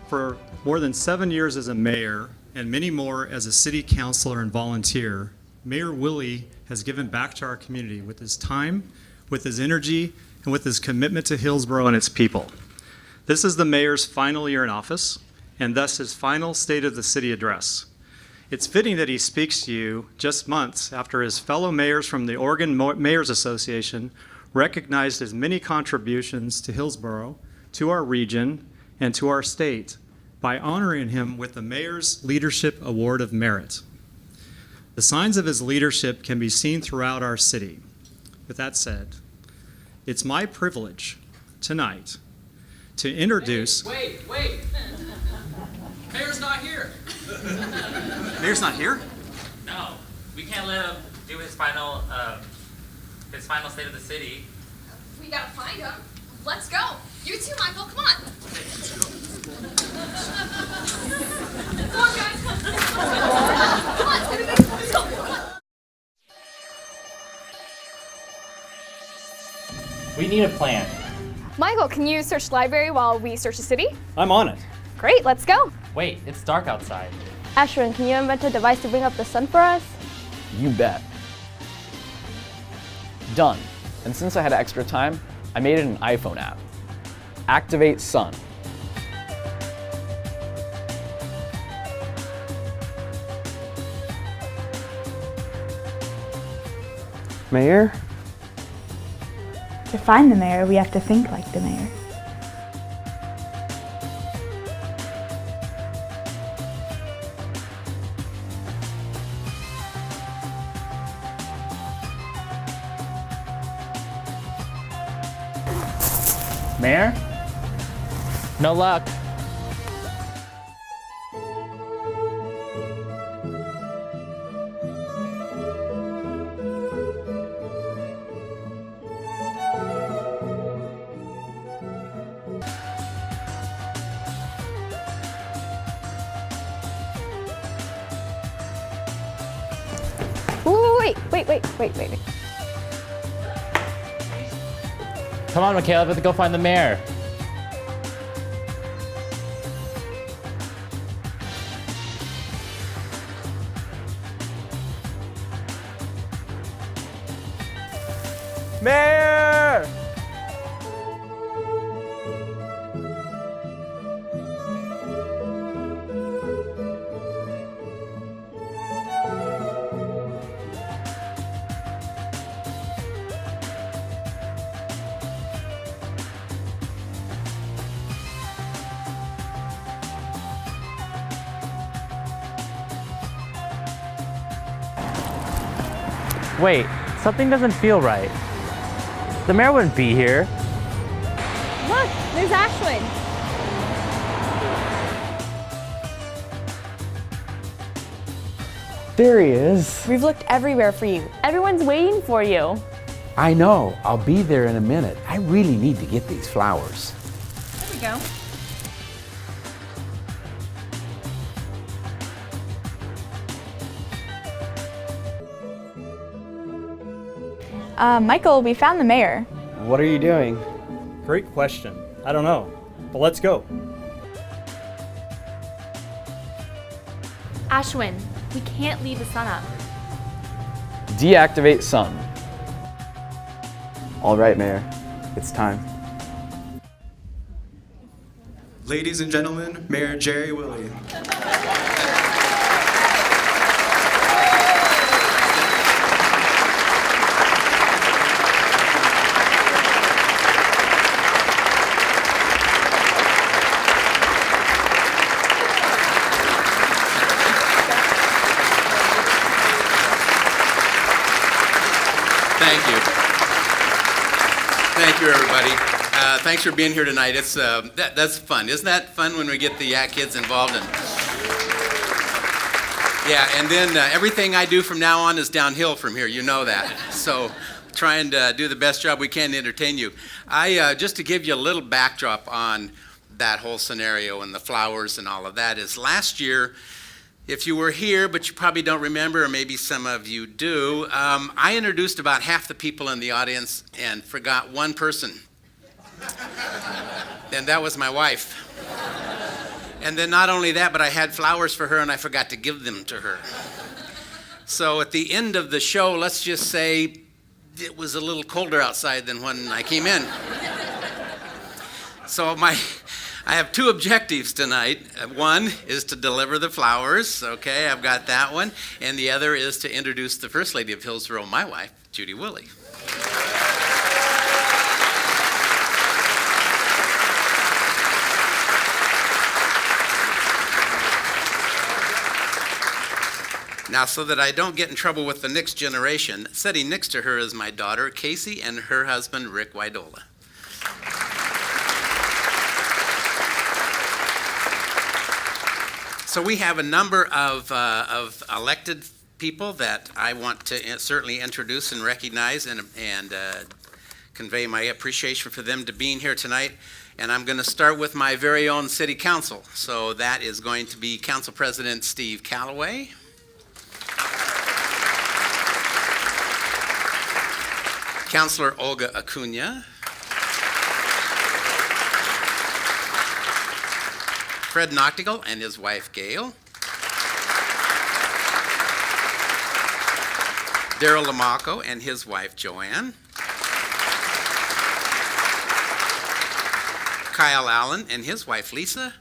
For more than 7 years as a mayor and many more as a city councilor and volunteer, Mayor Willey has given back to our community with his time, with his energy, and with his commitment to Hillsboro and its people. This is the mayor's final year in office, and thus his final State of the City address. It's fitting that he speaks to you just months after his fellow mayors from the Oregon Mayors Association recognized his many contributions to Hillsboro, to our region, and to our state by honoring him with the Mayor's Leadership Award of Merit. The signs of his leadership can be seen throughout our city. With that said, it's my privilege tonight to introduce... Wait. Mayor's not here. Mayor's not here? No, we can't let him do his final State of the City. We gotta find him. Let's go. You too, Michael. Come on. Come on, guys. Come on, everybody. Let's go. Come on. We need a plan. Michael, can you search the library while we search the city? I'm on it. Great, let's go. Wait, it's dark outside. Ashwin, can you invent a device to bring up the sun for us? You bet. Done. And since I had extra time, I made it an iPhone app. Activate Sun. Mayor? To find the mayor, we have to think like the mayor. Mayor? No luck. Wait. Come on, Michaela, let's go find the mayor. Mayor! Wait, something doesn't feel right. The mayor wouldn't be here. Look, there's Ashwin. There he is. We've looked everywhere for you. Everyone's waiting for you. I know. I'll be there in a minute. I really need to get these flowers. There we go. Michael, we found the mayor. What are you doing? Great question. I don't know, but let's go. Ashwin, we can't leave the sun up. Deactivate Sun. All right, Mayor. It's time. Ladies and gentlemen, Mayor Jerry Willey. Thank you, everybody. Thanks for being here tonight. It's that's fun. Isn't that fun when we get the YAC kids involved? And then everything I do from now on is downhill from here. You know that. So trying to do the best job we can to entertain you. Just to give you a little backdrop on that whole scenario and the flowers and all of that is last year, if you were here, but you probably don't remember, or maybe some of you do, I introduced about half the people in the audience and forgot one person. And that was my wife. And then not only that, but I had flowers for her and I forgot to give them to her. So at the end of the show, let's just say it was a little colder outside than when I came in. So I have two objectives tonight. One is to deliver the flowers, okay, I've got that one. And the other is to introduce the First Lady of Hillsboro, my wife, Judy Willey. Now, so that I don't get in trouble with the next generation, sitting next to her is my daughter, Casey, and her husband, Rick Widola. So we have a number of elected people that I want to certainly introduce and recognize and convey my appreciation for them to being here tonight. And I'm going to start with my very own city council. So that is going to be Council President Steve Calloway. Councilor Olga Acuna. Fred Noctigal and his wife Gail. Daryl Lamaco and his wife Joanne. Kyle Allen and his wife Lisa.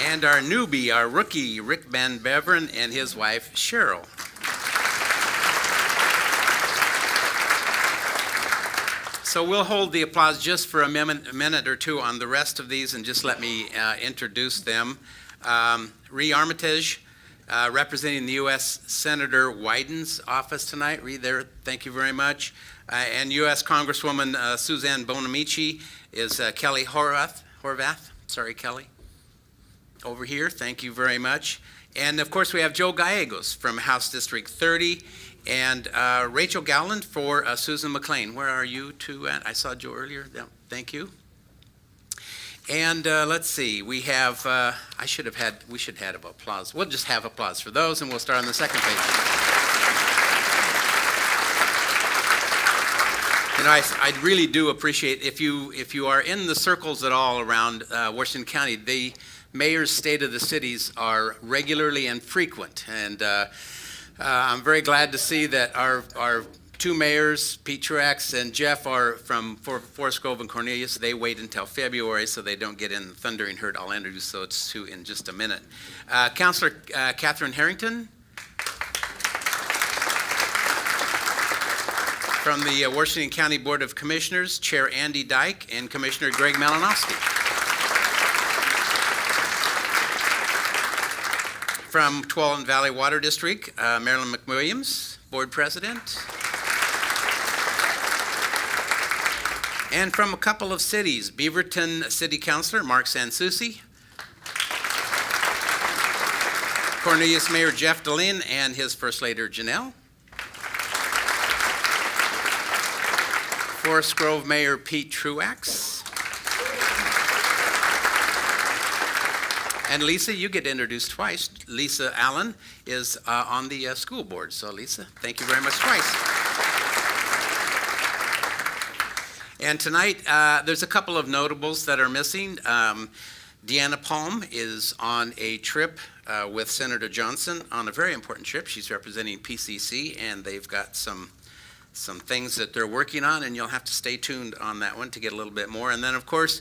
And our newbie, our rookie, Rick Van Beveren and his wife Cheryl. So we'll hold the applause just for a minute or two on the rest of these and just let me introduce them. Ree Armitage, representing the U.S. Senator Wyden's office tonight. Ree there, thank you very much. And U.S. Congresswoman Suzanne Bonamici is Kelly Horvath. Sorry, Kelly. Over here, thank you very much. And of course we have Joe Gallegos from House District 30. And Rachel Gowland for Susan McLean. Where are you two at? I saw Joe earlier. Yeah, thank you. And let's see. We have. We should have applause. We'll just have applause for those, and we'll start on the second page. You know, I really do appreciate if you are in the circles at all around Washington County. The mayor's State of the Cities are regularly and frequent, and. I'm very glad to see that our two mayors, Pete Truax and Jeff, are from Forest Grove and Cornelius. They wait until February so they don't get in the thundering herd. I'll introduce those two in just a minute. Councilor Catherine Harrington from the Washington County Board of Commissioners, Chair Andy Dyke and Commissioner Greg Malinowski. From Tualatin Valley Water District, Marilyn McWilliams, Board President. And from a couple of cities, Beaverton City Councilor Mark Sansucci, Cornelius Mayor Jeff DeLynn and his First Lady Janelle, Forest Grove Mayor Pete Truax, and Lisa, you get introduced twice. Lisa Allen is on the school board. So Lisa, thank you very much twice. And tonight, there's a couple of notables that are missing. Deanna Palm is on a trip with Senator Johnson on a very important trip. She's representing PCC, and they've got some things that they're working on, and you'll have to stay tuned on that one to get a little bit more. And then, of course,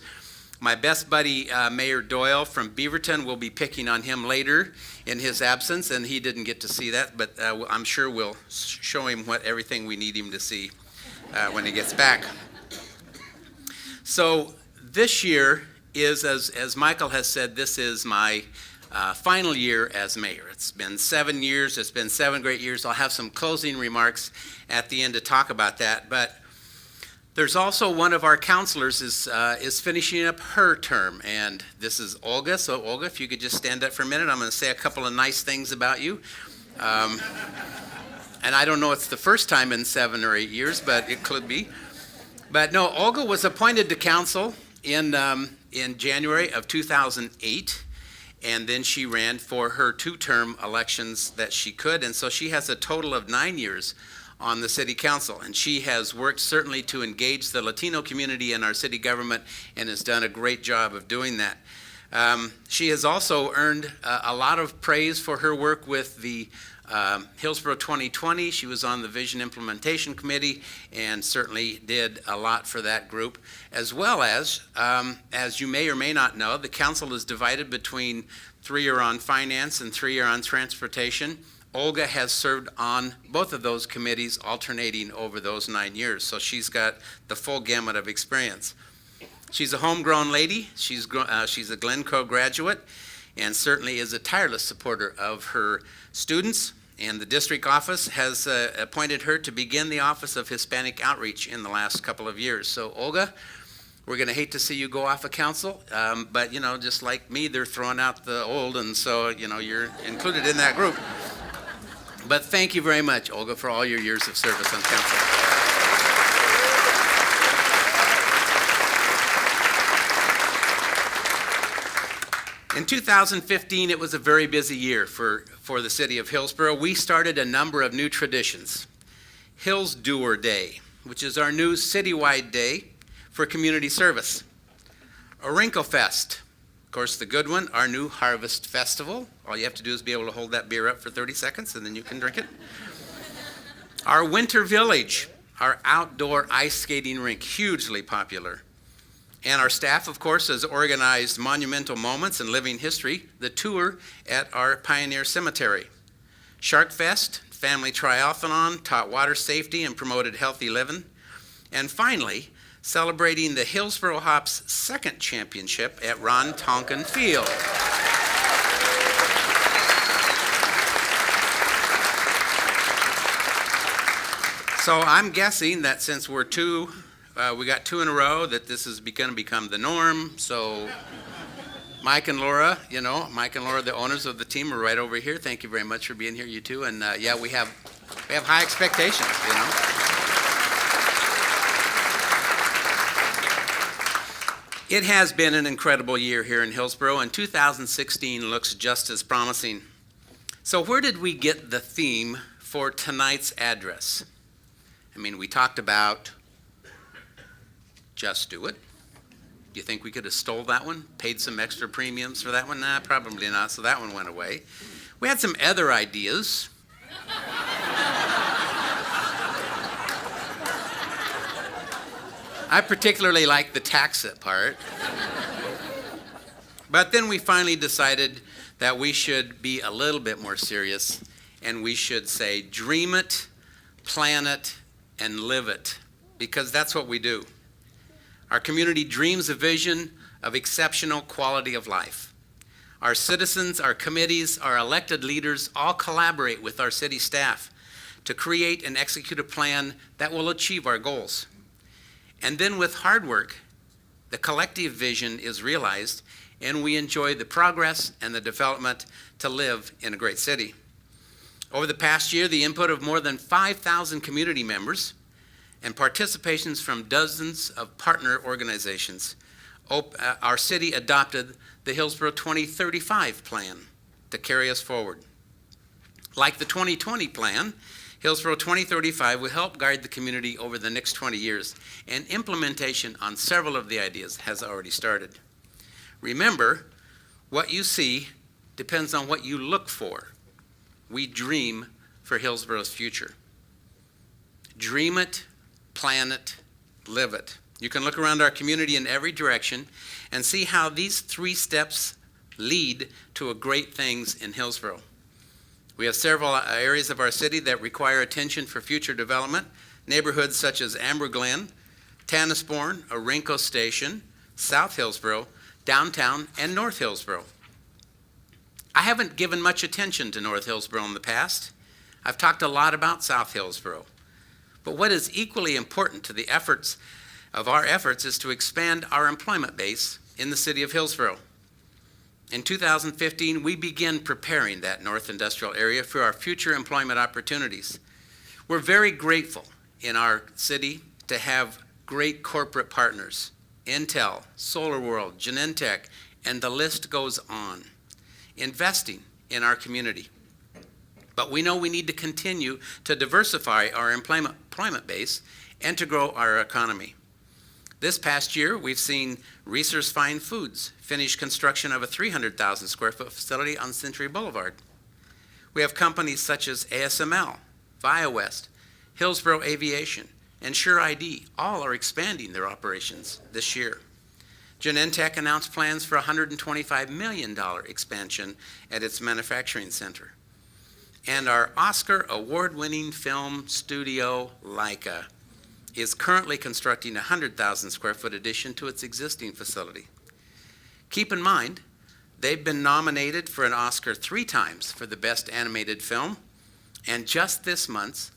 my best buddy, Mayor Doyle from Beaverton, will be picking on him later in his absence, and he didn't get to see that, but I'm sure we'll show him everything we need him to see when he gets back. So this year is, as Michael has said, this is my final year as mayor. It's been 7 years. It's been 7 great years. I'll have some closing remarks at the end to talk about that, but there's also one of our counselors is finishing up her term, and this is Olga. So Olga, if you could just stand up for a minute, I'm going to say a couple of nice things about you. And I don't know it's the first time in 7 or 8 years, but it could be. But no, Olga was appointed to council in January of 2008, and then she ran for her 2-term elections that she could, and so she has a total of 9 years on the city council, and she has worked certainly to engage the Latino community in our city government and has done a great job of doing that. She has also earned a lot of praise for her work with the Hillsboro 2020. She was on the Vision Implementation Committee and certainly did a lot for that group, as well as you may or may not know, the council is divided between 3 are on finance and 3 are on transportation. Olga has served on both of those committees, alternating over those 9 years, so she's got the full gamut of experience. She's a homegrown lady. She's a Glencoe graduate and certainly is a tireless supporter of her students, and the district office has appointed her to begin the Office of Hispanic Outreach in the last couple of years. So Olga, we're going to hate to see you go off of council, but just like me, they're throwing out the old, and so you're included in that group. But thank you very much, Olga, for all your years of service on council. In 2015, it was a very busy year for the city of Hillsboro. We started a number of new traditions. Hills Doer Day, which is our new citywide day for community service. Orinco Fest, of course the good one, our new Harvest Festival. All you have to do is be able to hold that beer up for 30 seconds and then you can drink it. Our Winter Village, our outdoor ice skating rink, hugely popular. And our staff, of course, has organized Monumental Moments and Living History, the tour at our Pioneer Cemetery. Shark Fest, Family Triathlon, taught water safety and promoted healthy living. And finally, celebrating the Hillsboro Hops' second championship at Ron Tonkin Field. So I'm guessing that since we got 2 in a row, that this is going to become the norm. So Mike and Laura, the owners of the team, are right over here. Thank you very much for being here, you two. And yeah, we have high expectations, It has been an incredible year here in Hillsboro, and 2016 looks just as promising. So where did we get the theme for tonight's address? We talked about just do it. Do you think we could have stole that one? Paid some extra premiums for that one? Nah, probably not, so that one went away. We had some other ideas. I particularly like the tax it part. But then we finally decided that we should be a little bit more serious, and we should say dream it, plan it, and live it, because that's what we do. Our community dreams a vision of exceptional quality of life. Our citizens, our committees, our elected leaders all collaborate with our city staff to create and execute a plan that will achieve our goals. And then with hard work, the collective vision is realized and we enjoy the progress and the development to live in a great city. Over the past year, the input of more than 5,000 community members and participations from dozens of partner organizations, our city adopted the Hillsboro 2035 plan to carry us forward. Like the 2020 plan, Hillsboro 2035 will help guide the community over the next 20 years, and implementation on several of the ideas has already started. Remember, what you see depends on what you look for. We dream for Hillsboro's future. Dream it, plan it, live it. You can look around our community in every direction and see how these 3 steps lead to great things in Hillsboro. We have several areas of our city that require attention for future development. Neighborhoods such as Amber Glen, Tannisbourne, Orinco Station, South Hillsboro, downtown, and North Hillsboro. I haven't given much attention to North Hillsboro in the past. I've talked a lot about South Hillsboro. But what is equally important to the efforts is to expand our employment base in the city of Hillsboro. In 2015, we began preparing that North Industrial area for our future employment opportunities. We're very grateful in our city to have great corporate partners, Intel, SolarWorld, Genentech, and the list goes on, investing in our community. But we know we need to continue to diversify our employment base and to grow our economy. This past year, we've seen Reese's Fine Foods finish construction of a 300,000 square foot facility on Century Boulevard. We have companies such as ASML, ViaWest, Hillsboro Aviation, and Sure ID. All are expanding their operations this year. Genentech announced plans for a $125 million expansion at its manufacturing center. And our Oscar award-winning film studio, Leica, is currently constructing a 100,000 square foot addition to its existing facility. Keep in mind, they've been nominated for an Oscar 3 times for the Best Animated Film, and just this month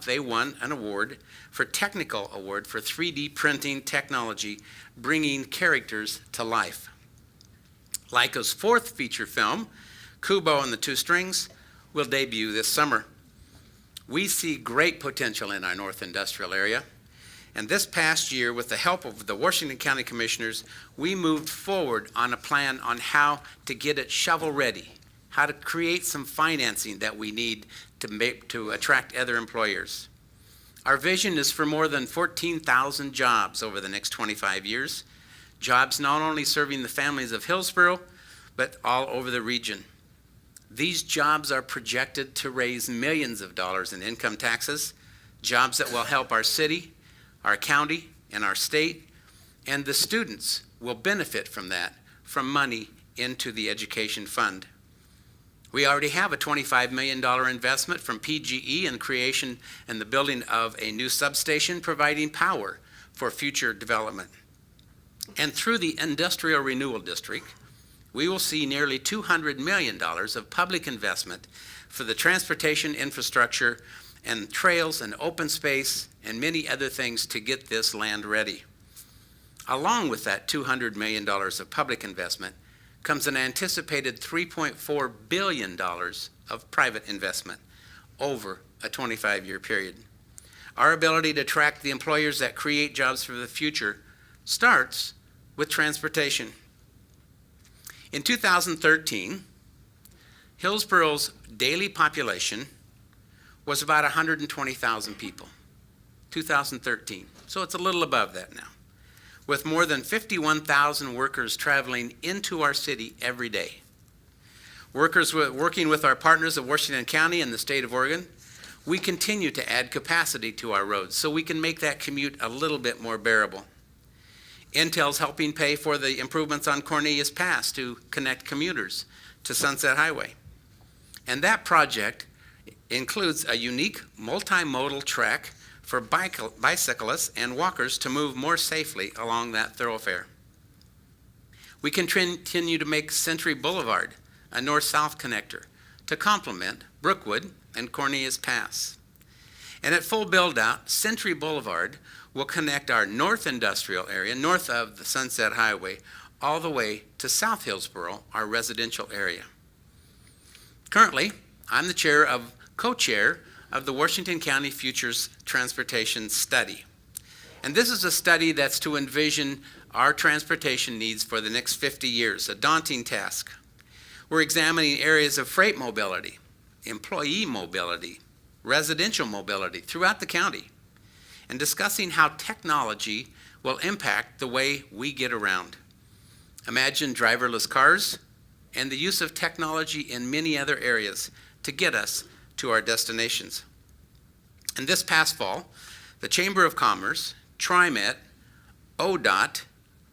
they won an award for Technical Award for 3D printing technology, bringing characters to life. Leica's 4th feature film, Kubo and the Two Strings, will debut this summer. We see great potential in our North Industrial area, and this past year, with the help of the Washington County Commissioners, we moved forward on a plan on how to get it shovel-ready, how to create some financing that we need to attract other employers. Our vision is for more than 14,000 jobs over the next 25 years, jobs not only serving the families of Hillsboro, but all over the region. These jobs are projected to raise millions of dollars in income taxes, jobs that will help our city, our county, and our state, and the students will benefit from that, from money into the education fund. We already have a $25 million investment from PGE in creation and the building of a new substation providing power for future development. And through the Industrial Renewal District, we will see nearly $200 million of public investment for the transportation infrastructure and trails and open space and many other things to get this land ready. Along with that $200 million of public investment comes an anticipated $3.4 billion of private investment over a 25-year period. Our ability to attract the employers that create jobs for the future starts with transportation. In 2013, Hillsboro's daily population was about 120,000 people. 2013. So it's a little above that now, with more than 51,000 workers traveling into our city every day. Workers working with our partners of Washington County and the state of Oregon, we continue to add capacity to our roads so we can make that commute a little bit more bearable. Intel's helping pay for the improvements on Cornelius Pass to connect commuters to Sunset Highway. And that project includes a unique multimodal track for bicyclists and walkers to move more safely along that thoroughfare. We can continue to make Century Boulevard a north-south connector to complement Brookwood and Cornelius Pass. And at full build-out, Century Boulevard will connect our North Industrial area, north of the Sunset Highway, all the way to South Hillsboro, our residential area. Currently, I'm the co-chair of the Washington County Futures Transportation Study. And this is a study that's to envision our transportation needs for the next 50 years, a daunting task. We're examining areas of freight mobility, employee mobility, residential mobility throughout the county, and discussing how technology will impact the way we get around. Imagine driverless cars and the use of technology in many other areas to get us to our destinations. And this past fall, the Chamber of Commerce, TriMet, ODOT,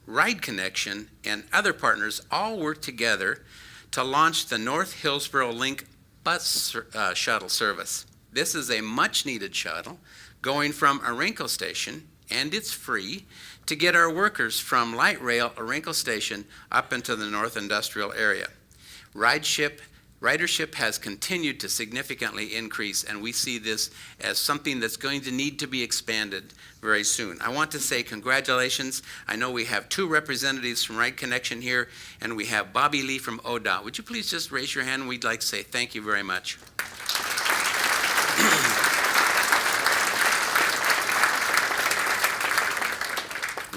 Ride Connection, and other partners all worked together to launch the North Hillsboro Link bus shuttle service. This is a much-needed shuttle going from Orenco Station, and it's free, to get our workers from light rail Orenco Station up into the North Industrial area. Ridership has continued to significantly increase, and we see this as something that's going to need to be expanded very soon. I want to say congratulations. I know we have 2 representatives from Ride Connection here, and we have Bobby Lee from ODOT. Would you please just raise your hand? We'd like to say thank you very much.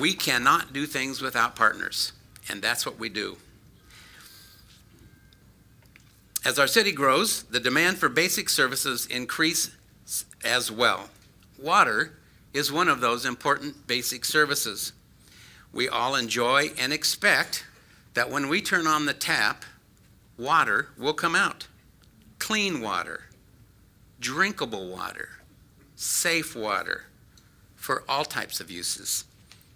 We cannot do things without partners, and that's what we do. As our city grows, the demand for basic services increase as well. Water is one of those important basic services. We all enjoy and expect that when we turn on the tap, water will come out. Clean water, drinkable water, safe water for all types of uses.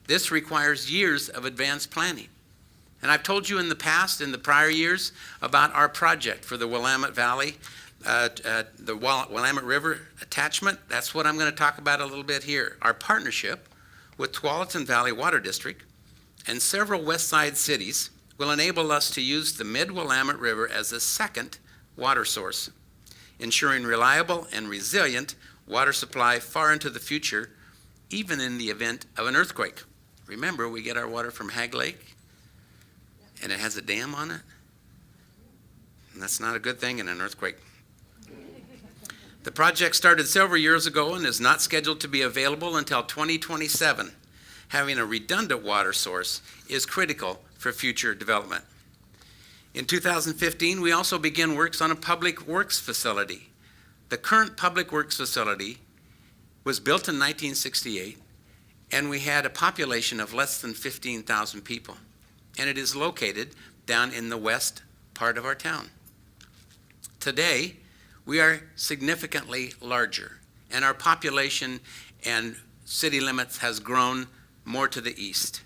This requires years of advanced planning. And I've told you in the past, in the prior years, about our project for the Willamette Valley, the Willamette River attachment. That's what I'm going to talk about a little bit here. Our partnership with Tualatin Valley Water District and several West Side cities will enable us to use the Mid-Willamette River as a second water source, ensuring reliable and resilient water supply far into the future, even in the event of an earthquake. Remember, we get our water from Hag Lake, and it has a dam on it. And that's not a good thing in an earthquake. The project started several years ago and is not scheduled to be available until 2027. Having a redundant water source is critical for future development. In 2015, we also began works on a public works facility. The current public works facility was built in 1968, and we had a population of less than 15,000 people. And it is located down in the west part of our town. Today, we are significantly larger, and our population and city limits has grown more to the east.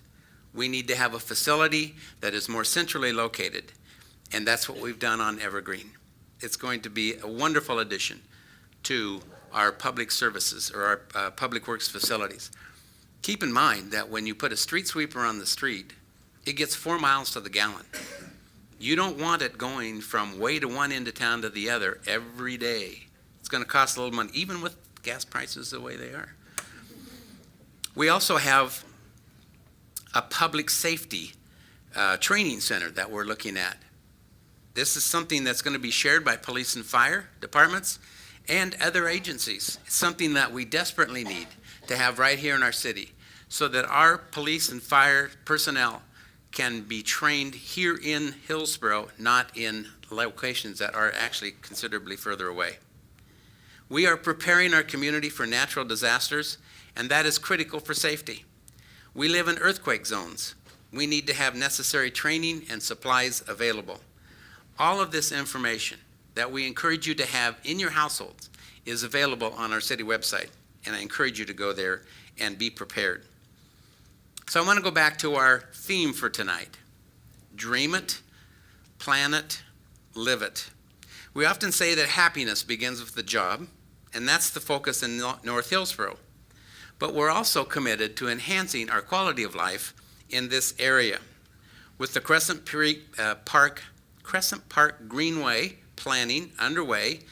We need to have a facility that is more centrally located, and that's what we've done on Evergreen. It's going to be a wonderful addition to our public services or our public works facilities. Keep in mind that when you put a street sweeper on the street, it gets 4 miles to the gallon. You don't want it going from way to one end of town to the other every day. It's going to cost a little money, even with gas prices the way they are. We also have a public safety training center that we're looking at. This is something that's going to be shared by police and fire departments and other agencies. It's something that we desperately need to have right here in our city so that our police and fire personnel can be trained here in Hillsboro, not in locations that are actually considerably further away. We are preparing our community for natural disasters, and that is critical for safety. We live in earthquake zones. We need to have necessary training and supplies available. All of this information that we encourage you to have in your households is available on our city website, and I encourage you to go there and be prepared. So I want to go back to our theme for tonight. Dream it, plan it, live it. We often say that happiness begins with the job, and that's the focus in North Hillsboro. But we're also committed to enhancing our quality of life in this area. With the Crescent Park Greenway planning underway,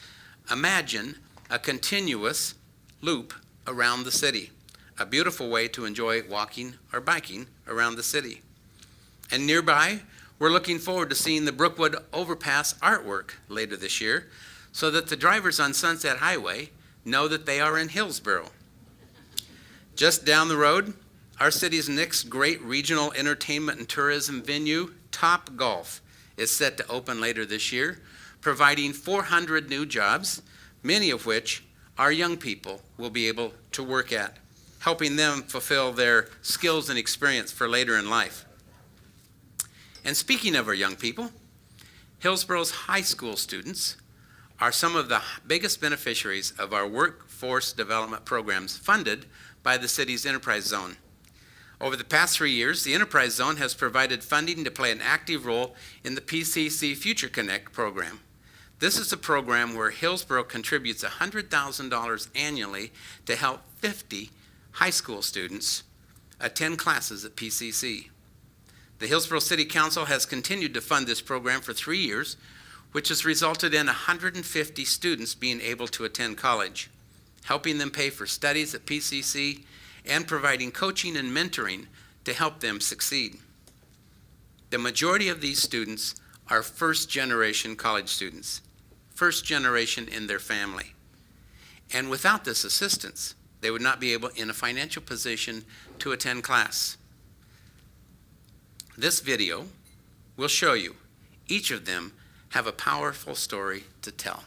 imagine a continuous loop around the city. A beautiful way to enjoy walking or biking around the city. And nearby, we're looking forward to seeing the Brookwood Overpass artwork later this year so that the drivers on Sunset Highway know that they are in Hillsboro. Just down the road, our city's next great regional entertainment and tourism venue, Top Golf, is set to open later this year, providing 400 new jobs, many of which our young people will be able to work at, helping them fulfill their skills and experience for later in life. And speaking of our young people, Hillsboro's high school students are some of the biggest beneficiaries of our workforce development programs funded by the city's Enterprise Zone. Over the past 3 years, the Enterprise Zone has provided funding to play an active role in the PCC Future Connect program. This is a program where Hillsboro contributes $100,000 annually to help 50 high school students attend classes at PCC. The Hillsboro City Council has continued to fund this program for 3 years, which has resulted in 150 students being able to attend college, helping them pay for studies at PCC and providing coaching and mentoring to help them succeed. The majority of these students are first-generation college students, first generation in their family. And without this assistance, they would not be able in a financial position to attend class. This video will show you each of them have a powerful story to tell.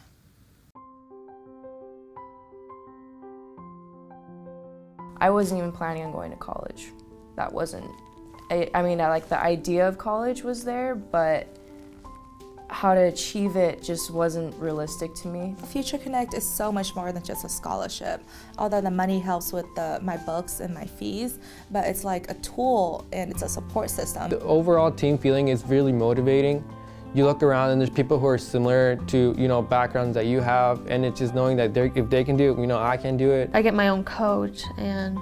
I wasn't even planning on going to college. That wasn't, I mean, I like the idea of college was there, but how to achieve it just wasn't realistic to me. Future Connect is so much more than just a scholarship. Although the money helps with my books and my fees, but it's like a tool and it's a support system. The overall team feeling is really motivating. You look around and there's people who are similar to, backgrounds that you have, and it's just knowing that if they can do it, I can do it. I get my own coach, and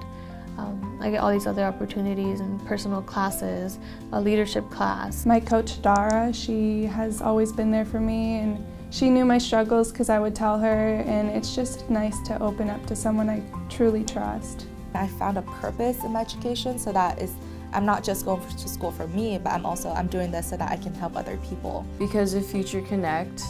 I get all these other opportunities and personal classes, a leadership class. My coach Dara, she has always been there for me, and she knew my struggles because I would tell her, and it's just nice to open up to someone I truly trust. I found a purpose in my education, so that is, I'm not just going to school for me, but I'm doing this so that I can help other people. Because of Future Connect,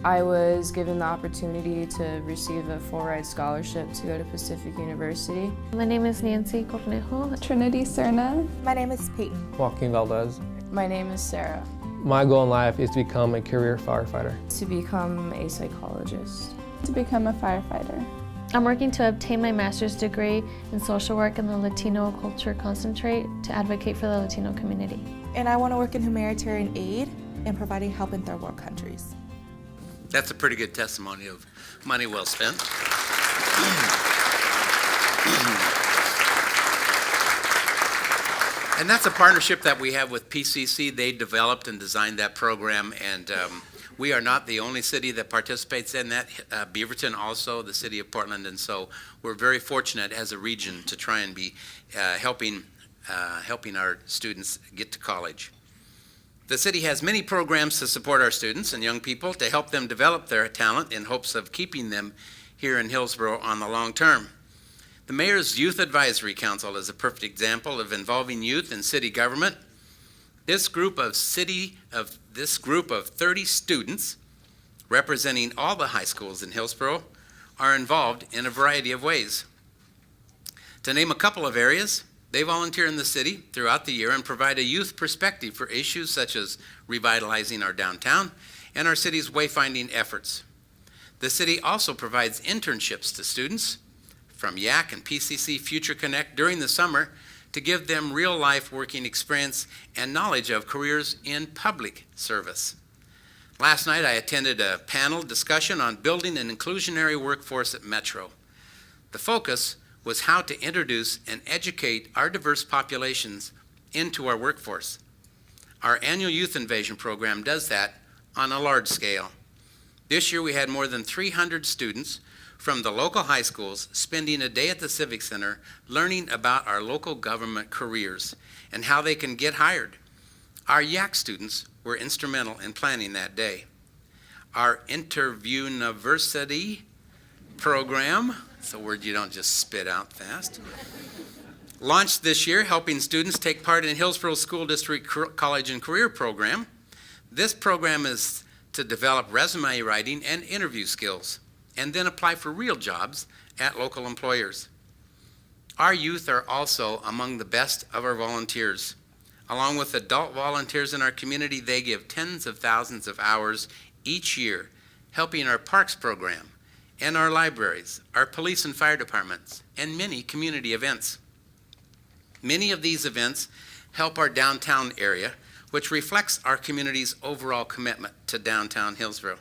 I was given the opportunity to receive a full-ride scholarship to go to Pacific University. My name is Nancy Cornejo. Trinity Cerna. My name is Peyton. Joaquin Valdez. My name is Sarah. My goal in life is to become a career firefighter. To become a psychologist. To become a firefighter. I'm working to obtain my master's degree in social work and the Latino culture concentrate to advocate for the Latino community. And I want to work in humanitarian aid and providing help in third world countries. That's a pretty good testimony of money well spent. And that's a partnership that we have with PCC. They developed and designed that program, and we are not the only city that participates in that. Beaverton also, the city of Portland, and so we're very fortunate as a region to try and be helping our students get to college. The city has many programs to support our students and young people to help them develop their talent in hopes of keeping them here in Hillsboro on the long term. The Mayor's Youth Advisory Council is a perfect example of involving youth in city government. This group of 30 students, representing all the high schools in Hillsboro, are involved in a variety of ways. To name a couple of areas, they volunteer in the city throughout the year and provide a youth perspective for issues such as revitalizing our downtown and our city's wayfinding efforts. The city also provides internships to students from YAC and PCC Future Connect during the summer to give them real-life working experience and knowledge of careers in public service. Last night, I attended a panel discussion on building an inclusionary workforce at Metro. The focus was how to introduce and educate our diverse populations into our workforce. Our annual Youth Invasion program does that on a large scale. This year, we had more than 300 students from the local high schools spending a day at the Civic Center learning about our local government careers and how they can get hired. Our YAC students were instrumental in planning that day. Our Interview University program, it's a word you don't just spit out fast, launched this year, helping students take part in Hillsboro School District College and Career Program. This program is to develop resume writing and interview skills, and then apply for real jobs at local employers. Our youth are also among the best of our volunteers. Along with adult volunteers in our community, they give tens of thousands of hours each year helping our parks program and our libraries, our police and fire departments, and many community events. Many of these events help our downtown area, which reflects our community's overall commitment to downtown Hillsboro.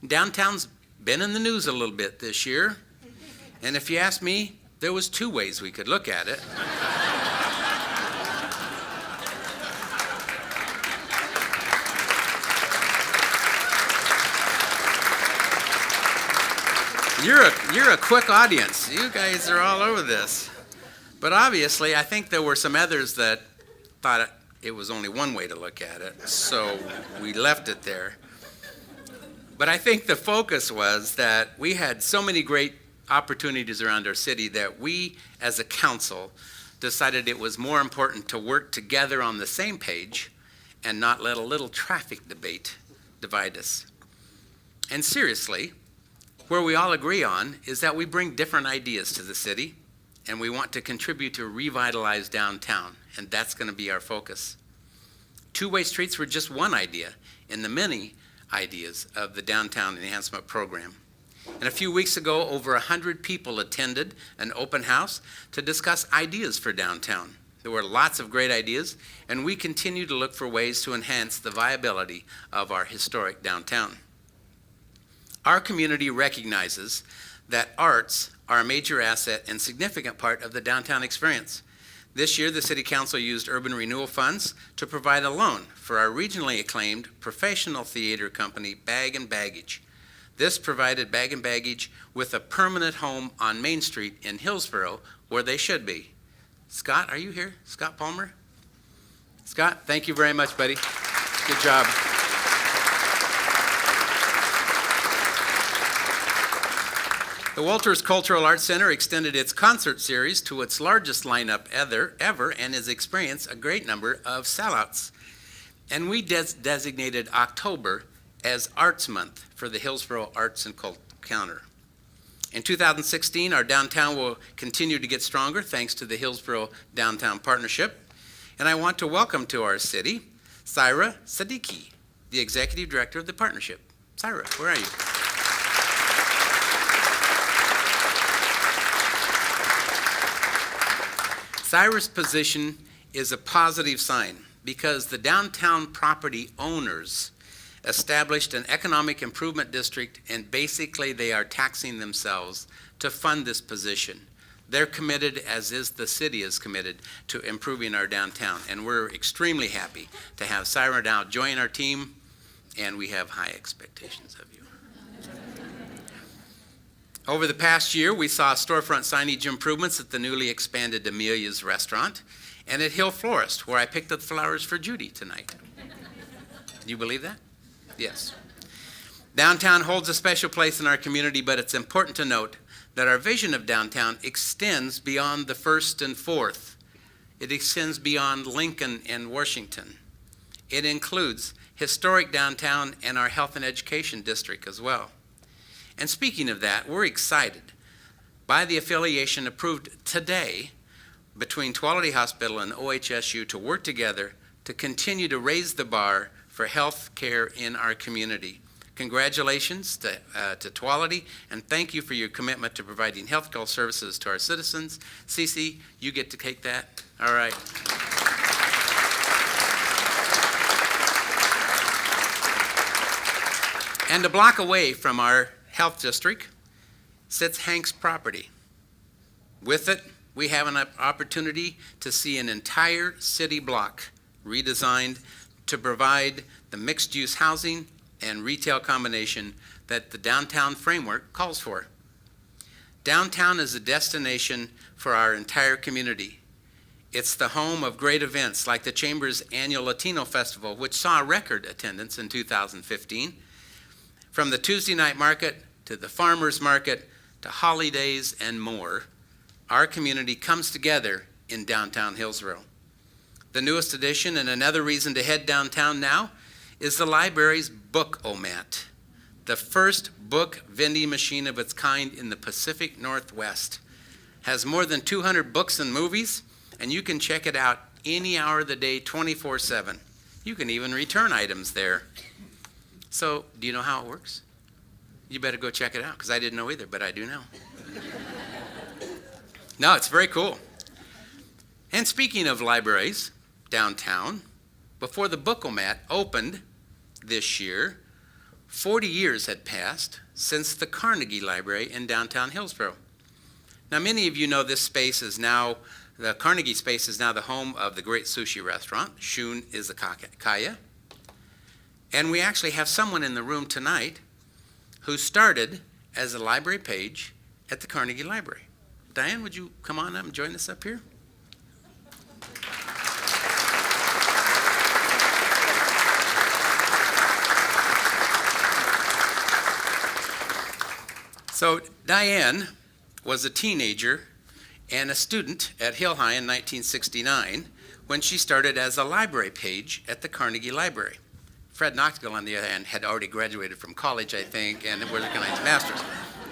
Downtown's been in the news a little bit this year, and if you ask me, there was two ways we could look at it. You're a quick audience. You guys are all over this. But obviously, I think there were some others that thought it was only one way to look at it, so we left it there. But I think the focus was that we had so many great opportunities around our city that we, as a council, decided it was more important to work together on the same page and not let a little traffic debate divide us. And seriously, where we all agree on is that we bring different ideas to the city, and we want to contribute to revitalize downtown, and that's going to be our focus. Two-way streets were just one idea in the many ideas of the Downtown Enhancement Program. And a few weeks ago, over 100 people attended an open house to discuss ideas for downtown. There were lots of great ideas, and we continue to look for ways to enhance the viability of our historic downtown. Our community recognizes that arts are a major asset and significant part of the downtown experience. This year, the City Council used urban renewal funds to provide a loan for our regionally acclaimed professional theater company, Bag and Baggage. This provided Bag and Baggage with a permanent home on Main Street in Hillsboro, where they should be. Scott, are you here? Scott Palmer? Scott, thank you very much, buddy. Good job. The Walters Cultural Arts Center extended its concert series to its largest lineup ever and has experienced a great number of sellouts. And we designated October as Arts Month for the Hillsboro Arts and Culture Counter. In 2016, our downtown will continue to get stronger thanks to the Hillsboro Downtown Partnership. And I want to welcome to our city, Syra Siddiqui, the Executive Director of the Partnership. Syra, where are you? Syra's position is a positive sign because the downtown property owners established an economic improvement district, and basically they are taxing themselves to fund this position. They're committed, as is the city is committed, to improving our downtown, and we're extremely happy to have Syra now join our team, and we have high expectations of you. Over the past year, we saw storefront signage improvements at the newly expanded Amelia's restaurant and at Hill Florist, where I picked up flowers for Judy tonight. Do you believe that? Yes. Downtown holds a special place in our community, but it's important to note that our vision of downtown extends beyond the 1st and 4th. It extends beyond Lincoln and Washington. It includes historic downtown and our health and education district as well. And speaking of that, we're excited by the affiliation approved today between Tuolumne Hospital and OHSU to work together to continue to raise the bar for health care in our community. Congratulations to Tuolumne, and thank you for your commitment to providing health care services to our citizens. Cece, you get to take that? All right. And a block away from our health district sits Hank's property. With it, we have an opportunity to see an entire city block redesigned to provide the mixed-use housing and retail combination that the downtown framework calls for. Downtown is a destination for our entire community. It's the home of great events like the Chamber's annual Latino Festival, which saw record attendance in 2015. From the Tuesday night market to the farmers market to holidays and more, our community comes together in downtown Hillsboro. The newest addition and another reason to head downtown now is the library's Book-O-Mat, the first book vending machine of its kind in the Pacific Northwest. Has more than 200 books and movies, and you can check it out any hour of the day, 24/7. You can even return items there. So, do you know how it works? You better go check it out, because I didn't know either, but I do now. No, it's very cool. And speaking of libraries, downtown, before the Book-O-Mat opened this year, 40 years had passed since the Carnegie Library in downtown Hillsboro. Now, many of you know this space is now, the Carnegie space is now the home of the great sushi restaurant, Shun Izakaya. And we actually have someone in the room tonight who started as a library page at the Carnegie Library. Diane, would you come on up and join us up here? So Diane was a teenager and a student at Hill High in 1969 when she started as a library page at the Carnegie Library. Fred Knoxville, on the other hand, had already graduated from college, I think, and was working on his master's.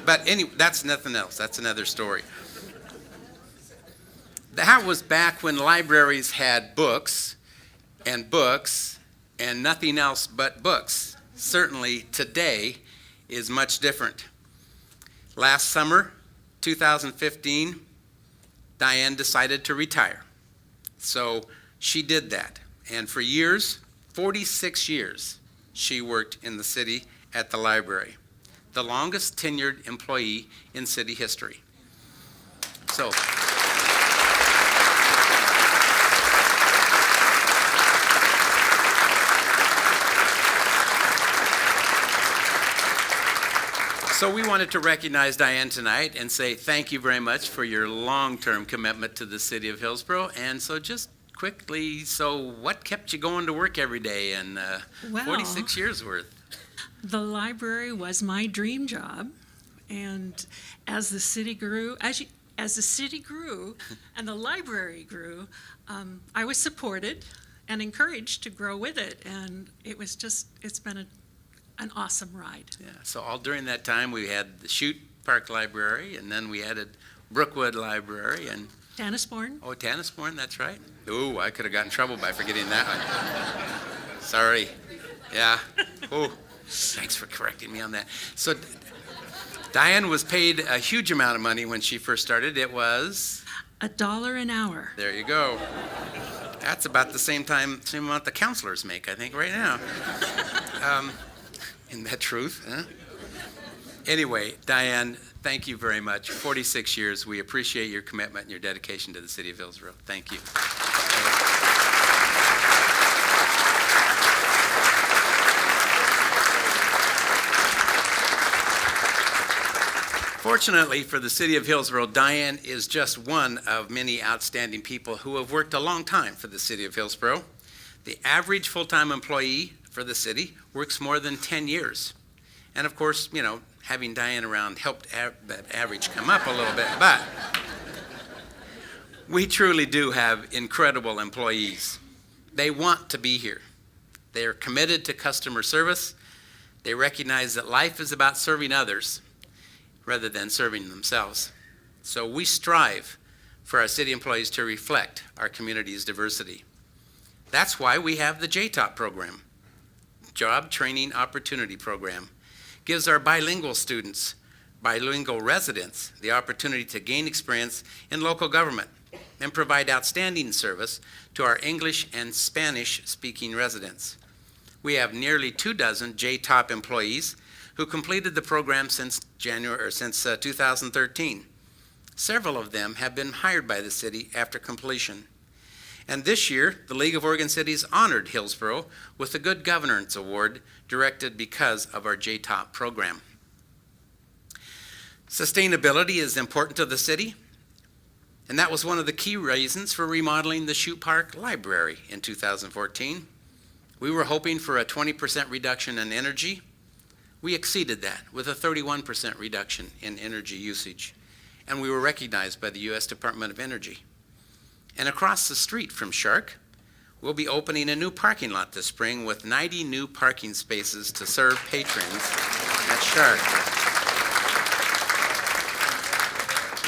But anyway, that's nothing else. That's another story. That was back when libraries had books, and books and nothing else but books, certainly today is much different. Last summer, 2015, Diane decided to retire. So she did that. And for years, 46 years, she worked in the city at the library, the longest tenured employee in city history. So, we wanted to recognize Diane tonight and say thank you very much for your long-term commitment to the city of Hillsboro. And so just quickly, so what kept you going to work every day and 46 years worth? The library was my dream job, and as the city grew, as the city grew and the library grew, I was supported and encouraged to grow with it, and it's been an awesome ride. Yeah, so all during that time we had the Chute Park Library, and then we added Brookwood Library and Tannisbourne. Oh, Tannisbourne, that's right. Ooh, I could have gotten in trouble by forgetting that one. Sorry. Yeah. Oh, thanks for correcting me on that. So Diane was paid a huge amount of money when she first started. It was $1 an hour. There you go. That's about the same amount the counselors make, I think, right now. Isn't that truth? Huh? Anyway, Diane, thank you very much. 46 years. We appreciate your commitment and your dedication to the city of Hillsboro. Thank you. Fortunately for the city of Hillsboro, Diane is just one of many outstanding people who have worked a long time for the city of Hillsboro. The average full-time employee for the city works more than 10 years. And of course, you know, having Diane around helped that average come up a little bit, but we truly do have incredible employees. They want to be here. They are committed to customer service. They recognize that life is about serving others rather than serving themselves. So we strive for our city employees to reflect our community's diversity. That's why we have the JTOP program, Job Training Opportunity Program. Gives our bilingual students, bilingual residents, the opportunity to gain experience in local government and provide outstanding service to our English and Spanish-speaking residents. We have nearly 24 JTOP employees who completed the program since 2013. Several of them have been hired by the city after completion. And this year, the League of Oregon Cities honored Hillsboro with the Good Governance Award directed because of our JTOP program. Sustainability is important to the city, and that was one of the key reasons for remodeling the Chute Park Library in 2014. We were hoping for a 20% reduction in energy. We exceeded that with a 31% reduction in energy usage, and we were recognized by the U.S. Department of Energy. And across the street from Shark, we'll be opening a new parking lot this spring with 90 new parking spaces to serve patrons at Shark.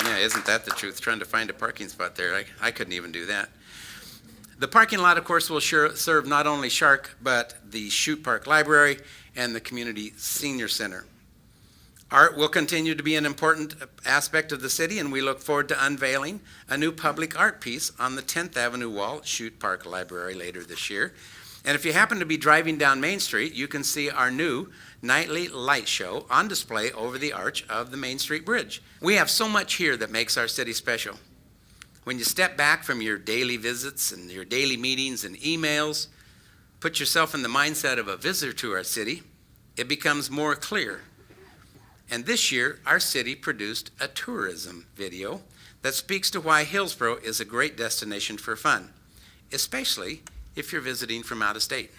Yeah, isn't that the truth? Trying to find a parking spot there. I couldn't even do that. The parking lot, of course, will serve not only Shark, but the Chute Park Library and the Community Senior Center. Art will continue to be an important aspect of the city, and we look forward to unveiling a new public art piece on the 10th Avenue wall at Chute Park Library later this year. And if you happen to be driving down Main Street, you can see our new nightly light show on display over the arch of the Main Street Bridge. We have so much here that makes our city special. When you step back from your daily visits and your daily meetings and emails, put yourself in the mindset of a visitor to our city, it becomes more clear. And this year, our city produced a tourism video that speaks to why Hillsboro is a great destination for fun, especially if you're visiting from out of state.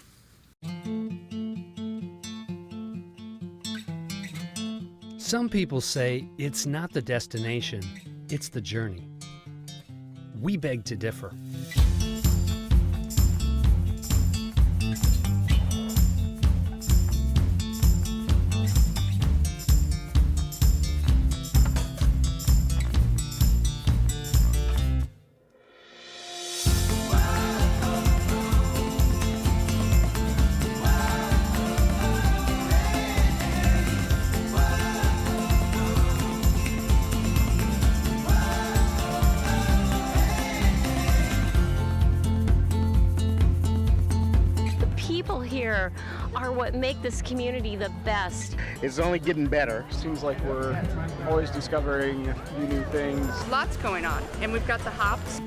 Some people say it's not the destination, it's the journey. We beg to differ. what make this community the best. It's only getting better. Seems like we're always discovering new things. Lots going on, and we've got the hops.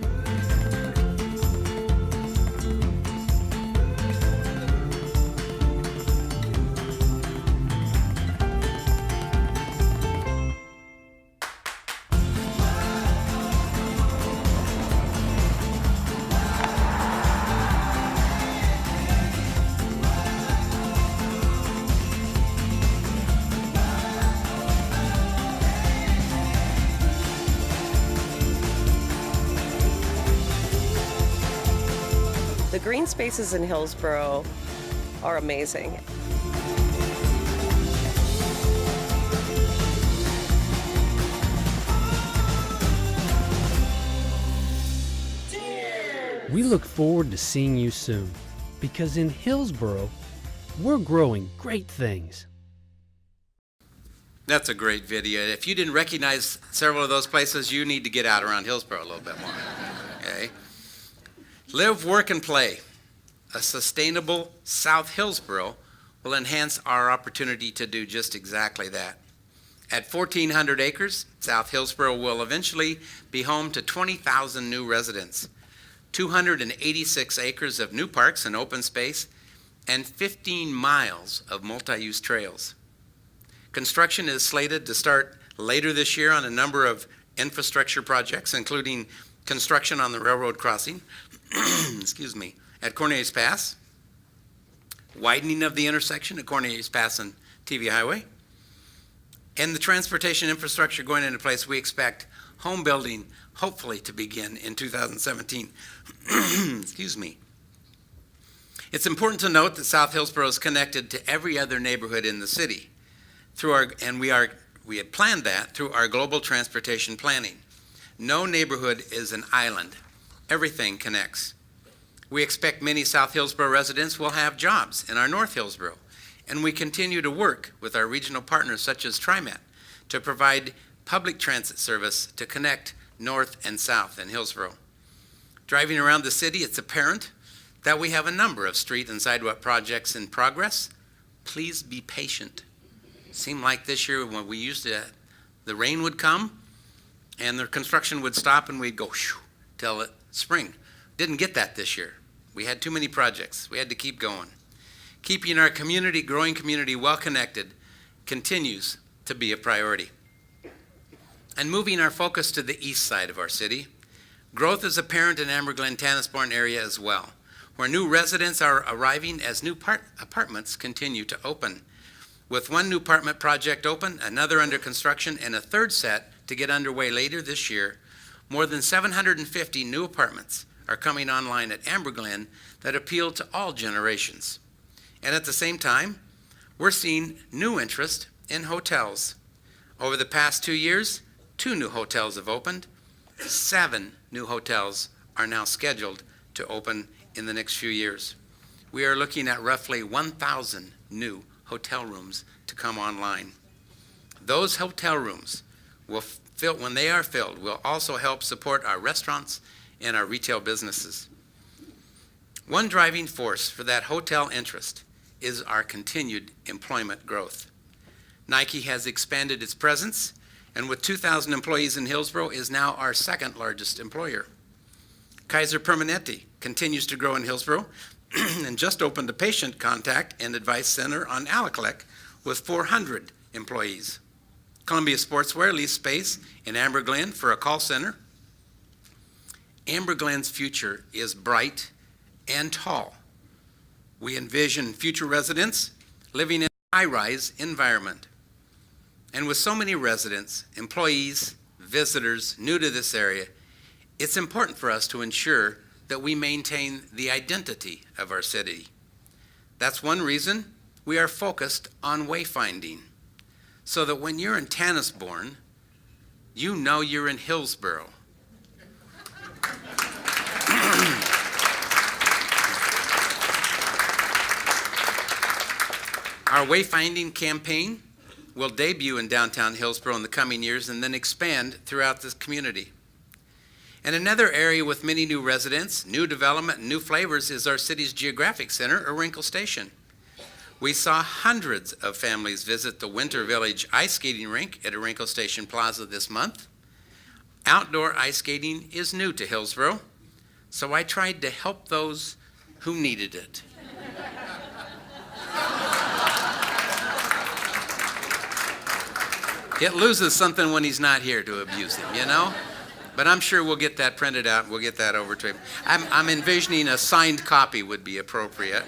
The green spaces in Hillsboro are amazing. We look forward to seeing you soon, because in Hillsboro, we're growing great things. That's a great video. If you didn't recognize several of those places, you need to get out around Hillsboro a little bit more. Okay? Live, work, and play. A sustainable South Hillsboro will enhance our opportunity to do just exactly that. At 1,400 acres, South Hillsboro will eventually be home to 20,000 new residents, 286 acres of new parks and open space, and 15 miles of multi-use trails. Construction is slated to start later this year on a number of infrastructure projects, including construction on the railroad crossing, excuse me, at Cornelius Pass, widening of the intersection at Cornelius Pass and TV Highway, and the transportation infrastructure going into place. We expect home building hopefully to begin in 2017. Excuse me. It's important to note that South Hillsboro is connected to every other neighborhood in the city we had planned that through our global transportation planning. No neighborhood is an island. Everything connects. We expect many South Hillsboro residents will have jobs in our North Hillsboro, and we continue to work with our regional partners such as TriMet to provide public transit service to connect North and South in Hillsboro. Driving around the city, it's apparent that we have a number of street and sidewalk projects in progress. Please be patient. Seemed like this year when we used to, the rain would come and the construction would stop and we'd go shoo till spring. Didn't get that this year. We had too many projects. We had to keep going. Keeping our community, growing community well connected continues to be a priority. And moving our focus to the east side of our city, growth is apparent in Amber Glen, Tannisbourne area as well, where new residents are arriving as new apartments continue to open. With one new apartment project open, another under construction, and a third set to get underway later this year, more than 750 new apartments are coming online at Amber Glen that appeal to all generations. And at the same time, we're seeing new interest in hotels. Over the past 2 years, 2 new hotels have opened. 7 new hotels are now scheduled to open in the next few years. We are looking at roughly 1,000 new hotel rooms to come online. Those hotel rooms will fill, when they are filled, will also help support our restaurants and our retail businesses. One driving force for that hotel interest is our continued employment growth. Nike has expanded its presence, and with 2,000 employees in Hillsboro is now our second largest employer. Kaiser Permanente continues to grow in Hillsboro and just opened a patient contact and advice center on Aleclec with 400 employees. Columbia Sportswear leased space in Amber Glen for a call center. Amber Glen's future is bright and tall. We envision future residents living in a high-rise environment. And with so many residents, employees, visitors new to this area, it's important for us to ensure that we maintain the identity of our city. That's one reason we are focused on wayfinding, so that when you're in Tannisbourne, you know you're in Hillsboro. Our wayfinding campaign will debut in downtown Hillsboro in the coming years and then expand throughout this community. And another area with many new residents, new development, and new flavors is our city's geographic center, or Wrinkle Station. We saw hundreds of families visit the Winter Village ice skating rink at Orinco Station Plaza this month. Outdoor ice skating is new to Hillsboro, so I tried to help those who needed it. It loses something when he's not here to abuse him, you know? But I'm sure we'll get that printed out and we'll get that over to him. I'm envisioning a signed copy would be appropriate.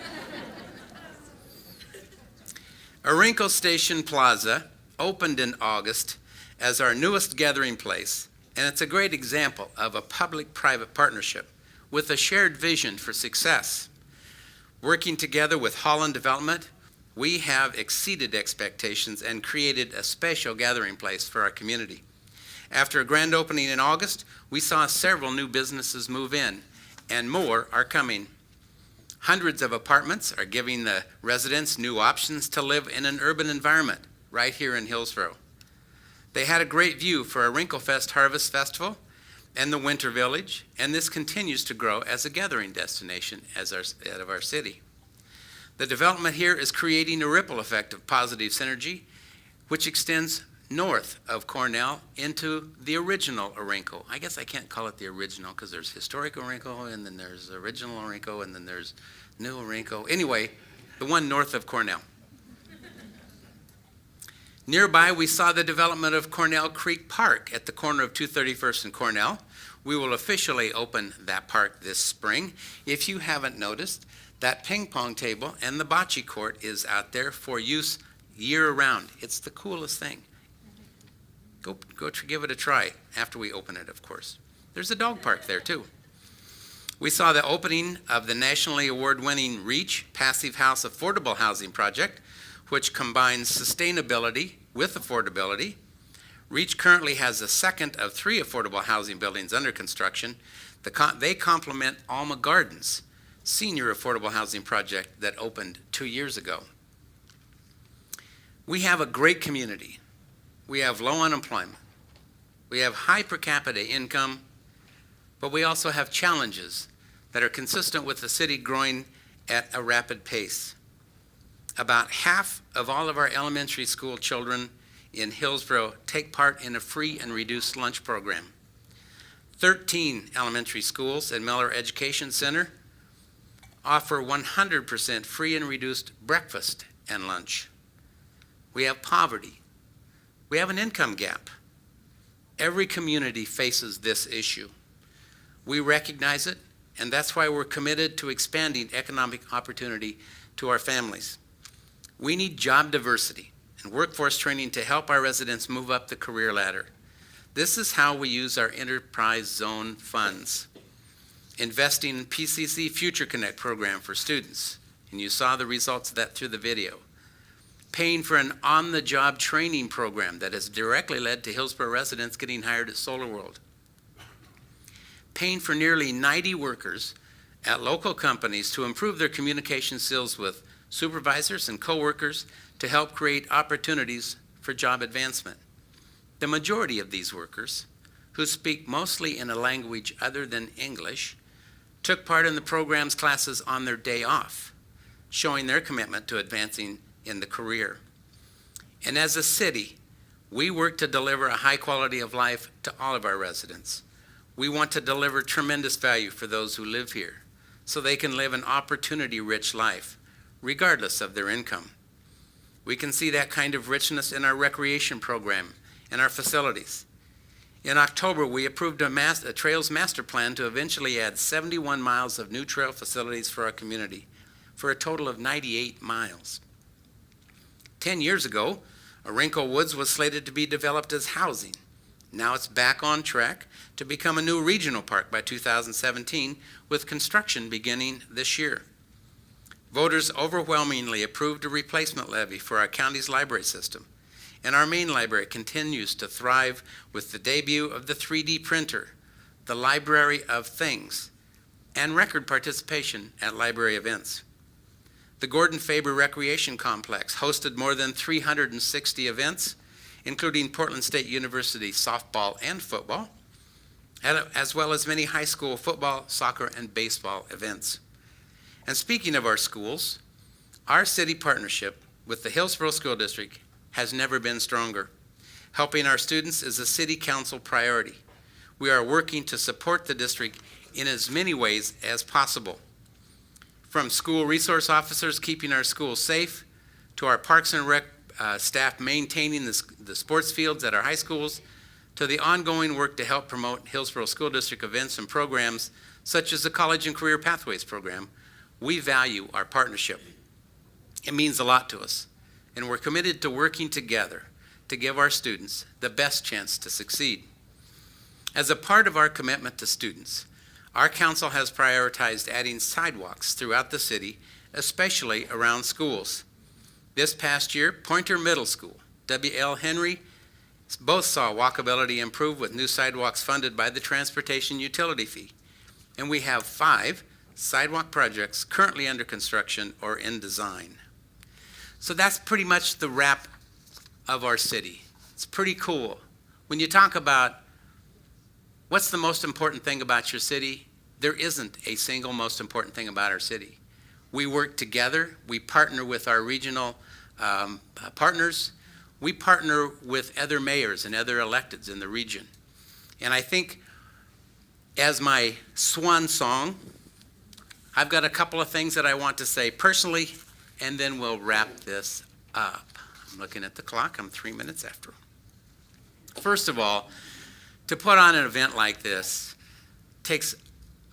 Orinco Station Plaza opened in August as our newest gathering place, and it's a great example of a public-private partnership with a shared vision for success. Working together with Holland Development, we have exceeded expectations and created a special gathering place for our community. After a grand opening in August, we saw several new businesses move in, and more are coming. Hundreds of apartments are giving the residents new options to live in an urban environment right here in Hillsboro. They had a great view for a Wrinklefest Harvest Festival and the Winter Village, and this continues to grow as a gathering destination out of our city. The development here is creating a ripple effect of positive synergy, which extends north of Cornell into the original Orinco. I guess I can't call it the original because there's historic Orinco, and then there's original Orinco, and then there's new Orinco. Anyway, the one north of Cornell. Nearby, we saw the development of Cornell Creek Park at the corner of 231st and Cornell. We will officially open that park this spring. If you haven't noticed, that ping pong table and the bocce court is out there for use year-round. It's the coolest thing. Go give it a try after we open it, of course. There's a dog park there, too. We saw the opening of the nationally award-winning REACH Passive House Affordable Housing Project, which combines sustainability with affordability. REACH currently has the second of 3 affordable housing buildings under construction. They complement Alma Gardens, senior affordable housing project that opened 2 years ago. We have a great community. We have low unemployment. We have high per capita income, but we also have challenges that are consistent with the city growing at a rapid pace. About half of all of our elementary school children in Hillsboro take part in a free and reduced lunch program. 13 elementary schools and Miller Education Center offer 100% free and reduced breakfast and lunch. We have poverty. We have an income gap. Every community faces this issue. We recognize it, and that's why we're committed to expanding economic opportunity to our families. We need job diversity and workforce training to help our residents move up the career ladder. This is how we use our enterprise zone funds. Investing in PCC Future Connect program for students, and you saw the results of that through the video. Paying for an on-the-job training program that has directly led to Hillsboro residents getting hired at Solar World. Paying for nearly 90 workers at local companies to improve their communication skills with supervisors and coworkers to help create opportunities for job advancement. The majority of these workers, who speak mostly in a language other than English, took part in the program's classes on their day off, showing their commitment to advancing in the career. And as a city, we work to deliver a high quality of life to all of our residents. We want to deliver tremendous value for those who live here so they can live an opportunity-rich life, regardless of their income. We can see that kind of richness in our recreation program and our facilities. In October, we approved a Trails Master Plan to eventually add 71 miles of new trail facilities for our community, for a total of 98 miles. 10 years ago, Orinco Woods was slated to be developed as housing. Now it's back on track to become a new regional park by 2017, with construction beginning this year. Voters overwhelmingly approved a replacement levy for our county's library system, and our main library continues to thrive with the debut of the 3D printer, the Library of Things, and record participation at library events. The Gordon Faber Recreation Complex hosted more than 360 events, including Portland State University softball and football, as well as many high school football, soccer, and baseball events. And speaking of our schools, Our city partnership with the Hillsboro School District has never been stronger. Helping our students is a city council priority. We are working to support the district in as many ways as possible. From school resource officers keeping our schools safe, to our Parks and Rec staff maintaining the sports fields at our high schools, to the ongoing work to help promote Hillsboro School District events and programs such as the College and Career Pathways program, we value our partnership. It means a lot to us, and we're committed to working together to give our students the best chance to succeed. As a part of our commitment to students, our council has prioritized adding sidewalks throughout the city, especially around schools. This past year, Pointer Middle School, W.L. Henry, both saw walkability improve with new sidewalks funded by the transportation utility fee. And we have 5 sidewalk projects currently under construction or in design. So that's pretty much the wrap of our city. It's pretty cool. When you talk about what's the most important thing about your city, there isn't a single most important thing about our city. We work together. We partner with our regional partners. We partner with other mayors and other electeds in the region. And I think as my swan song, I've got a couple of things that I want to say personally, and then we'll wrap this up. I'm looking at the clock. I'm 3 minutes after. First of all, to put on an event like this takes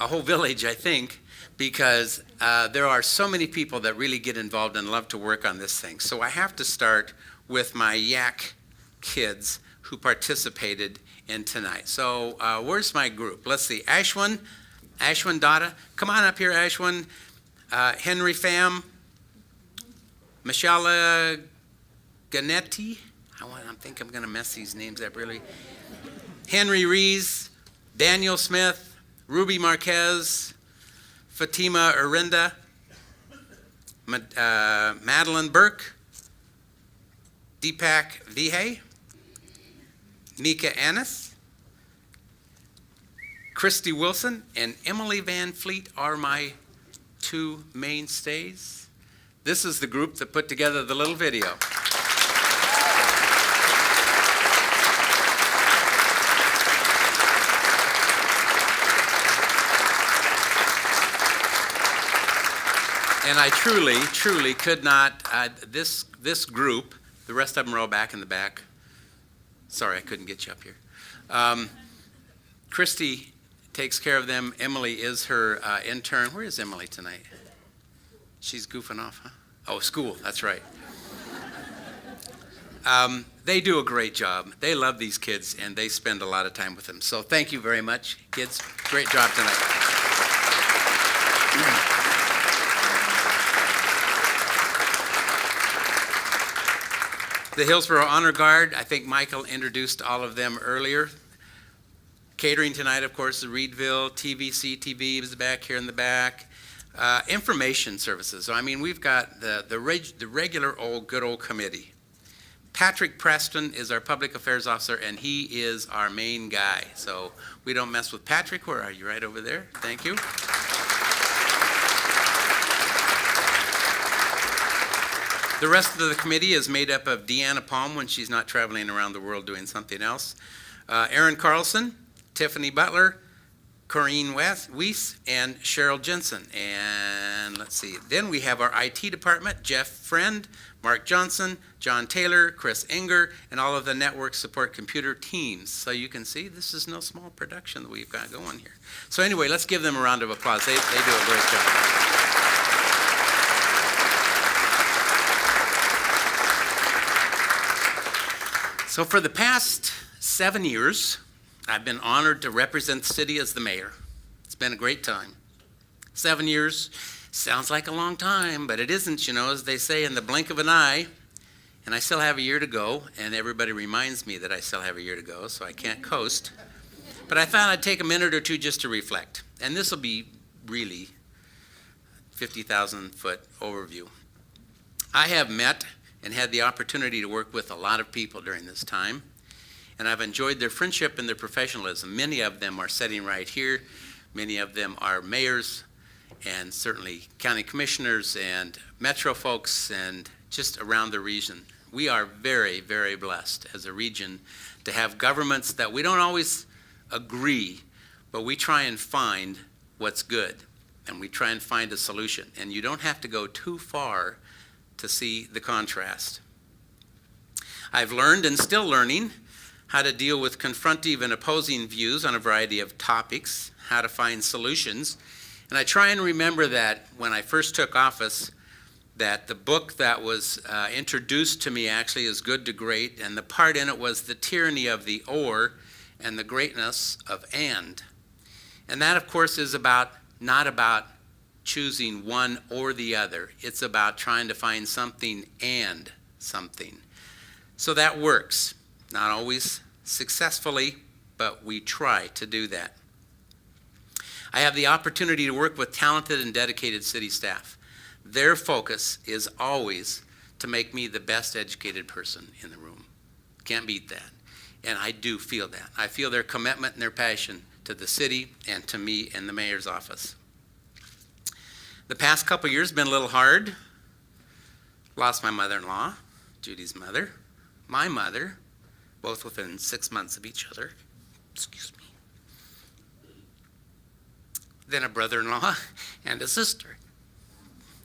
a whole village, I think, because there are so many people that really get involved and love to work on this thing. So I have to start with my Yak kids who participated in tonight. So where's my group? Let's see. Ashwin Dada. Come on up here, Ashwin. Henry Pham. Michelle Ganetti. I think I'm going to mess these names up really. Henry Rees. Daniel Smith. Ruby Marquez. Fatima Arinda. Madeline Burke. Deepak Vihey. Mika Annis. Christy Wilson and Emily Van Fleet are my 2 mainstays. This is the group that put together the little video. And I truly could not, this group, the rest of them are all back in the back. Sorry, I couldn't get you up here. Christy takes care of them. Emily is her intern. Where is Emily tonight? She's goofing off, huh? Oh, school, that's right. They do a great job. They love these kids, and they spend a lot of time with them. So thank you very much, kids. Great job tonight. The Hillsboro Honor Guard, I think Michael introduced all of them earlier. Catering tonight, of course, the Reedville, TVC TV is back here in the back. Information services. So, I mean, we've got the regular good old committee. Patrick Preston is our public affairs officer, and he is our main guy. So we don't mess with Patrick. Where are you? Right over there. Thank you. The rest of the committee is made up of Deanna Palm when she's not traveling around the world doing something else. Aaron Carlson, Tiffany Butler, Corrine Weiss, and Cheryl Jensen. And let's see, then we have our IT department, Jeff Friend, Mark Johnson, John Taylor, Chris Enger, and all of the network support computer teams. So you can see this is no small production that we've got going here. So anyway, let's give them a round of applause. They do a great job. So for the past 7 years, I've been honored to represent the city as the mayor. It's been a great time. 7 years sounds like a long time, but it isn't, you know, as they say, in the blink of an eye. And I still have a year to go, and everybody reminds me that I still have a year to go, so I can't coast. But I thought I'd take a minute or two just to reflect. And this will be really 50,000-foot overview. I have met and had the opportunity to work with a lot of people during this time. And I've enjoyed their friendship and their professionalism. Many of them are sitting right here. Many of them are mayors. and certainly county commissioners and metro folks and just around the region. We are very, very blessed as a region to have governments that we don't always agree, but we try and find what's good, and we try and find a solution. And you don't have to go too far to see the contrast. I've learned and still learning how to deal with confrontive and opposing views on a variety of topics, how to find solutions. And I try and remember that when I first took office, that the book that was introduced to me actually is Good to Great, and the part in it was the tyranny of the or and the greatness of and. And that, of course, is not about choosing one or the other. It's about trying to find something and something. So that works. Not always successfully, but we try to do that. I have the opportunity to work with talented and dedicated city staff. Their focus is always to make me the best educated person in the room. Can't beat that. And I do feel that. I feel their commitment and their passion to the city and to me and the mayor's office. The past couple years have been a little hard. Lost my mother-in-law, Judy's mother, my mother, both within 6 months of each other. Excuse me. Then a brother-in-law and a sister,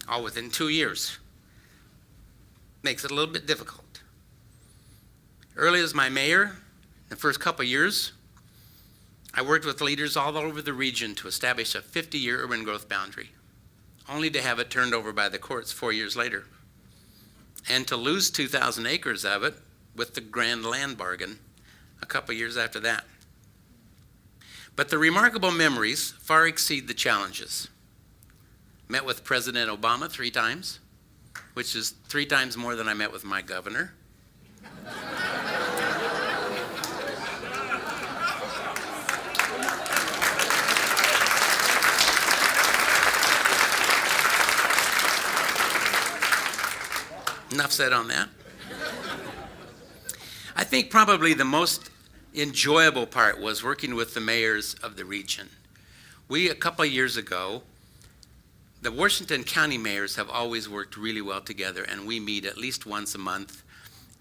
all within 2 years. Makes it a little bit difficult. Early as my mayor, the first couple of years, I worked with leaders all over the region to establish a 50-year urban growth boundary, only to have it turned over by the courts 4 years later, and to lose 2,000 acres of it with the grand land bargain a couple of years after that. But the remarkable memories far exceed the challenges. Met with President Obama 3 times, which is 3 times more than I met with my governor. Enough said on that. I think probably the most enjoyable part was working with the mayors of the region. A couple of years ago, the Washington County mayors have always worked really well together, and we meet at least once a month.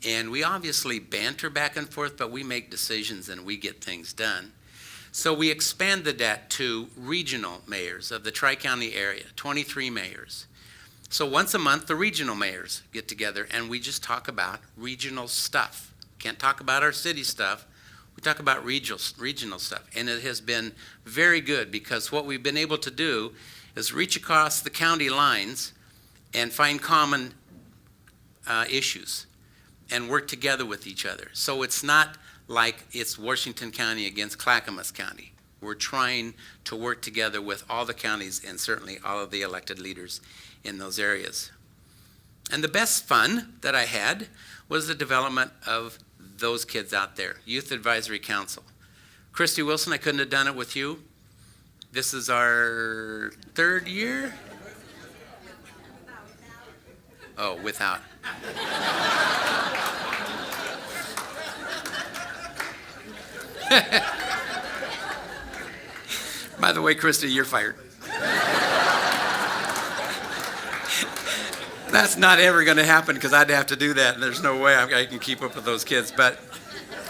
And we obviously banter back and forth, but we make decisions and we get things done. So we expanded that to regional mayors of the Tri-County area, 23 mayors. So once a month, the regional mayors get together and we just talk about regional stuff. Can't talk about our city stuff. We talk about regional stuff. And it has been very good because what we've been able to do is reach across the county lines and find common issues and work together with each other. So it's not like it's Washington County against Clackamas County. We're trying to work together with all the counties and certainly all of the elected leaders in those areas. And the best fun that I had was the development of those kids out there, Youth Advisory Council. Christy Wilson, I couldn't have done it with you. This is our 3rd year? Oh, without. By the way, Christy, you're fired. That's not ever going to happen because I'd have to do that, and there's no way I can keep up with those kids. But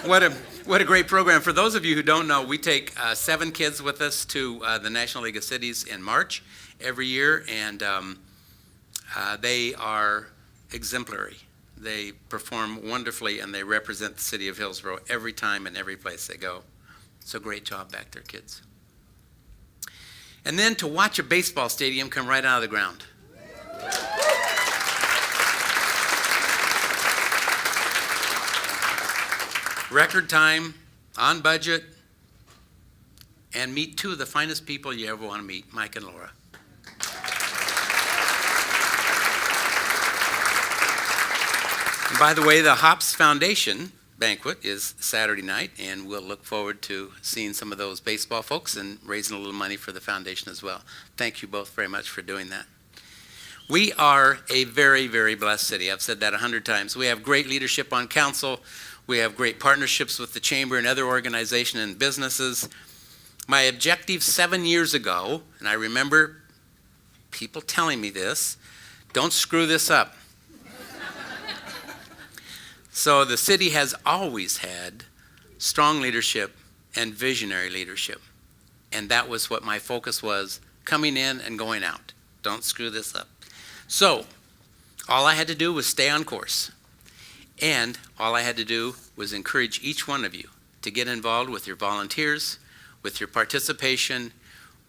what a great program. For those of you who don't know, we take 7 kids with us to the National League of Cities in March every year, and they are exemplary. They perform wonderfully, and they represent the city of Hillsboro every time and every place they go. So great job back there, kids. And then to watch a baseball stadium come right out of the ground. Record time, on budget, and meet 2 of the finest people you ever want to meet, Mike and Laura. And by the way, the Hops Foundation banquet is Saturday night, and we'll look forward to seeing some of those baseball folks and raising a little money for the foundation as well. Thank you both very much for doing that. We are a very, very blessed city. I've said that 100 times. We have great leadership on council. We have great partnerships with the chamber and other organizations and businesses. My objective 7 years ago, and I remember people telling me this. Don't screw this up. So the city has always had strong leadership and visionary leadership. And that was what my focus was, coming in and going out. Don't screw this up. So all I had to do was stay on course. And all I had to do was encourage each one of you to get involved with your volunteers, with your participation,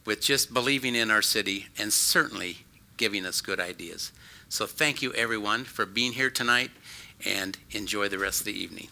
with just believing in our city, and certainly giving us good ideas. So thank you, everyone, for being here tonight, and enjoy the rest of the evening.